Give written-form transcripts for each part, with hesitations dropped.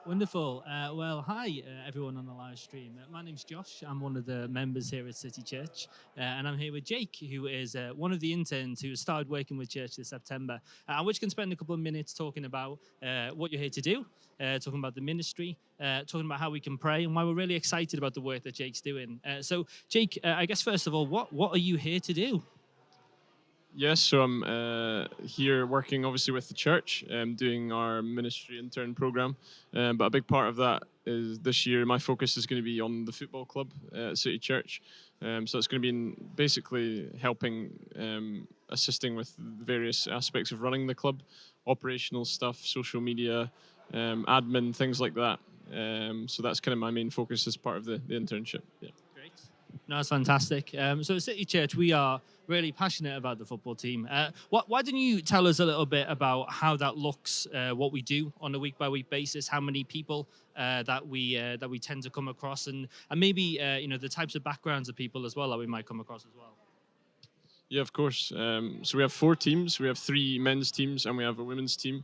Wonderful. Well, hi, everyone on the live stream. My name's Josh. I'm one of the members here at City Church, and I'm here with Jake, who is one of the interns who started working with Church this September. Which can spend a couple of minutes talking about what you're here to do, talking about the ministry, talking about how we can pray, and why we're really excited about the work that Jake's doing. So, Jake, I guess first of all, what are you here to do? Yes, so I'm here working obviously with the church, doing our ministry intern program. But a big part of that is this year, my focus is going to be on the football club at City Church. So it's going to be basically helping, assisting with various aspects of running the club, operational stuff, social media, admin, things like that. So that's kind of my main focus as part of the internship. Yeah. Great. No, that's fantastic. So at City Church, we are really passionate about the football team. Why don't you tell us a little bit about how that looks, what we do on a week by week basis, how many people that we tend to come across, and maybe the types of backgrounds of people as well that we might come across as well. Yeah, of course. So we have four teams. We have three men's teams and we have a women's team.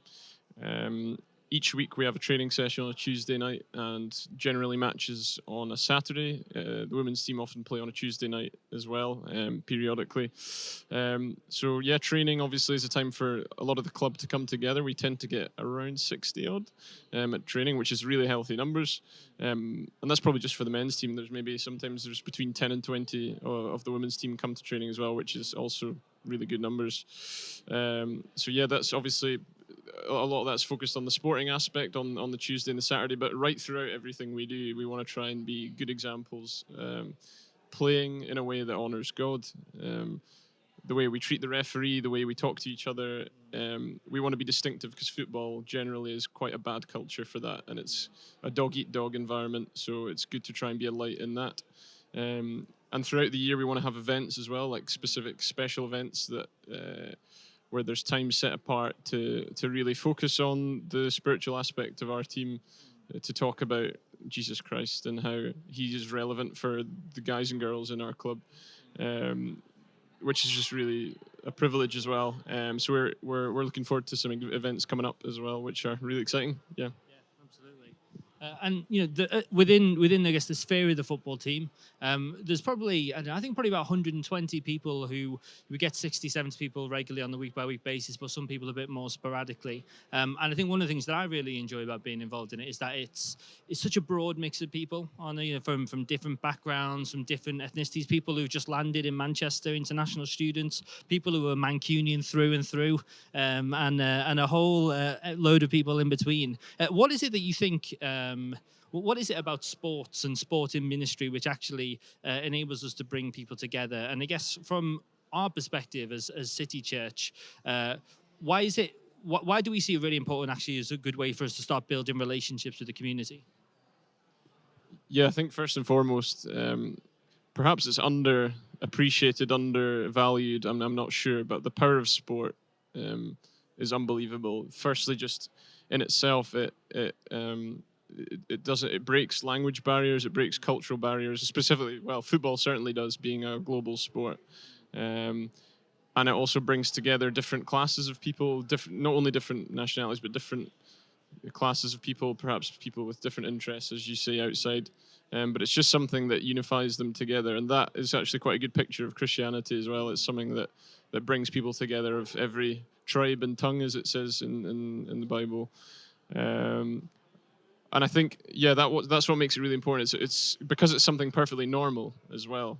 Um, each week we have a training session on a Tuesday night and generally matches on a Saturday. The women's team often play on a Tuesday night as well, periodically. So yeah, training obviously is a time for a lot of the club to come together. We tend to get around 60 odd at training, which is really healthy numbers. And that's probably just for the men's team. There's maybe sometimes there's between 10 and 20 of the women's team come to training as well, which is also really good numbers. So yeah, that's obviously a lot of that's focused on the sporting aspect on the Tuesday and the Saturday, but right throughout everything we do, we want to try and be good examples, playing in a way that honours God. The way we treat the referee, the way we talk to each other. We want to be distinctive because football generally is quite a bad culture for that, and it's a dog-eat-dog environment, so it's good to try and be a light in that. And throughout the year, we want to have events as well, like specific special events that where there's time set apart to really focus on the spiritual aspect of our team, to talk about Jesus Christ and how he is relevant for the guys and girls in our club. Which is just really a privilege as well. So we're looking forward to some events coming up as well, which are really exciting. Yeah. Yeah, absolutely. And within I guess the sphere of the football team, there's probably I think probably about 120 people who we get 60, 70 people regularly on the week by week basis, but some people a bit more sporadically. And I think one of the things that I really enjoy about being involved in it is that it's such a broad mix of people on from different backgrounds, from different ethnicities, people who've just landed in Manchester, international students, people who are Mancunian through and through, and a whole load of people in between. What is it that you think? What is it about sports and sport in ministry which actually enables us to bring people together? And I guess from our perspective as City Church, why is it? Why do we see it really important? Actually, as a good way for us to start building relationships with the community. Yeah, I think first and foremost, perhaps it's underappreciated, undervalued. I'm not sure, but the power of sport is unbelievable. Firstly, just in itself, it doesn't it breaks language barriers, it breaks cultural barriers. Specifically, well, football certainly does, being a global sport. Um, and it also brings together different classes of people, different not only different nationalities, but different classes of people, perhaps people with different interests, as you say, outside. But it's just something that unifies them together, and that is actually quite a good picture of Christianity as well. It's something that brings people together of every tribe and tongue, as it says in the Bible. And I think, yeah, that's what makes it really important. It's because it's something perfectly normal as well.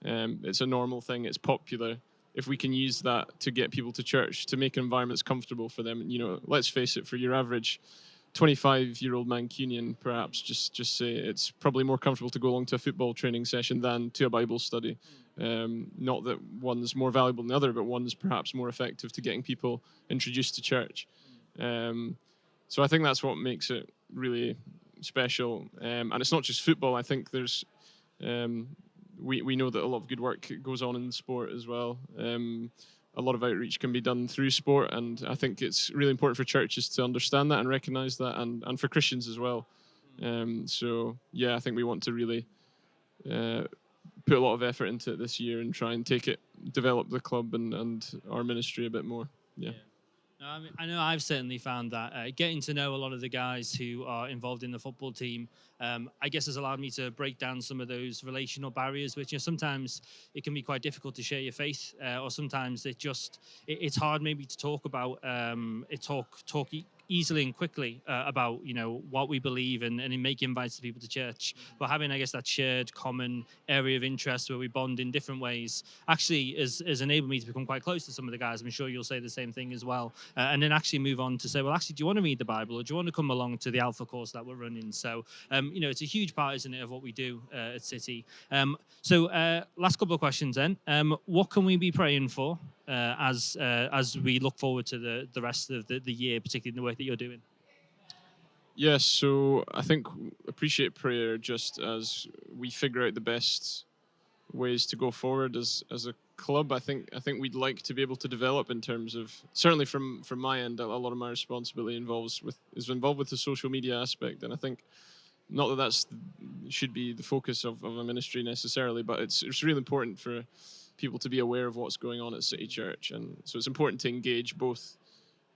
It's a normal thing. It's popular. If we can use that to get people to church, to make environments comfortable for them, let's face it, for your average 25-year-old Mancunian, perhaps just say it's probably more comfortable to go along to a football training session than to a Bible study. Not that one's more valuable than the other, but one's perhaps more effective to getting people introduced to church. So I think that's what makes it really special. And it's not just football. I think there's we know that a lot of good work goes on in sport as well. A lot of outreach can be done through sport, and I think it's really important for churches to understand that and recognize that, and for Christians as well. So yeah, I think we want to really put a lot of effort into it this year and try and develop the club and our ministry a bit more. Yeah. Yeah. No, I mean, I know I've certainly found that getting to know a lot of the guys who are involved in the football team, I guess, has allowed me to break down some of those relational barriers, which, sometimes it can be quite difficult to share your faith, or sometimes it's hard maybe to talk about easily and quickly about what we believe, and in making invites to people to church. But having, I guess, that shared common area of interest where we bond in different ways actually has enabled me to become quite close to some of the guys. I'm sure you'll say the same thing as well. And then actually move on to say, well, actually, do you want to read the Bible, or do you want to come along to the Alpha course that we're running? So, it's a huge part, isn't it, of what we do at City. Last couple of questions then. What can we be praying for as we look forward to the rest of the year, particularly in the work that you're doing? Yes, so I think appreciate prayer just as we figure out the best ways to go forward as a club. I think we'd like to be able to develop in terms of, certainly from my end, a lot of my responsibility is involved with the social media aspect, and I think not that should be the focus of a ministry necessarily, but it's really important for people to be aware of what's going on at City Church, and so it's important to engage both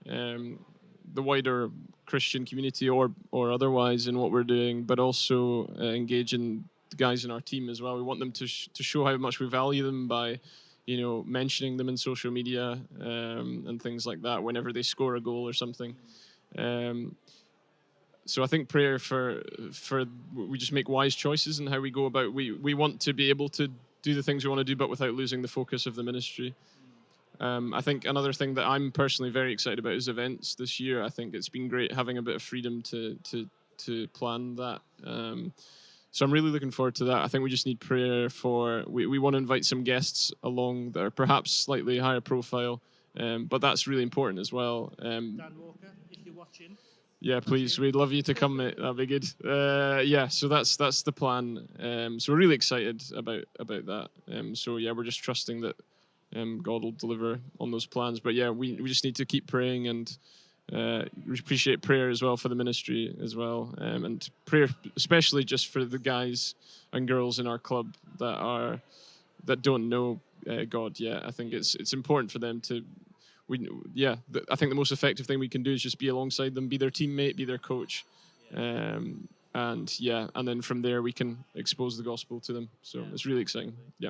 the wider Christian community or otherwise in what we're doing, but also engage in the guys in our team as well. We want them to show how much we value them by, mentioning them in social media and things like that whenever they score a goal or something. So I think prayer for we just make wise choices in how we go about. We want to be able to do the things we want to do, but without losing the focus of the ministry. I think another thing that I'm personally very excited about is events this year. I think it's been great having a bit of freedom to plan that. So I'm really looking forward to that. I think we just need prayer for. We want to invite some guests along that are perhaps slightly higher profile, but that's really important as well. Dan Walker, if you're watching. Yeah, please. We'd love you to come, mate. That'd be good. So that's the plan. So we're really excited about that. So yeah, we're just trusting that God will deliver on those plans. But yeah, we just need to keep praying, and we appreciate prayer as well for the ministry as well, and prayer especially just for the guys and girls in our club that don't know God yet. I think it's important for them to. I think the most effective thing we can do is just be alongside them, be their teammate, be their coach, and then from there we can expose the gospel to them. So it's really exciting. Yeah.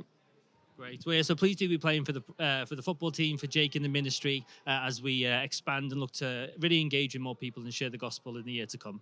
Great. Well, yeah, so please do be playing for the football team, for Jake in the ministry, as we expand and look to really engage with more people and share the gospel in the year to come.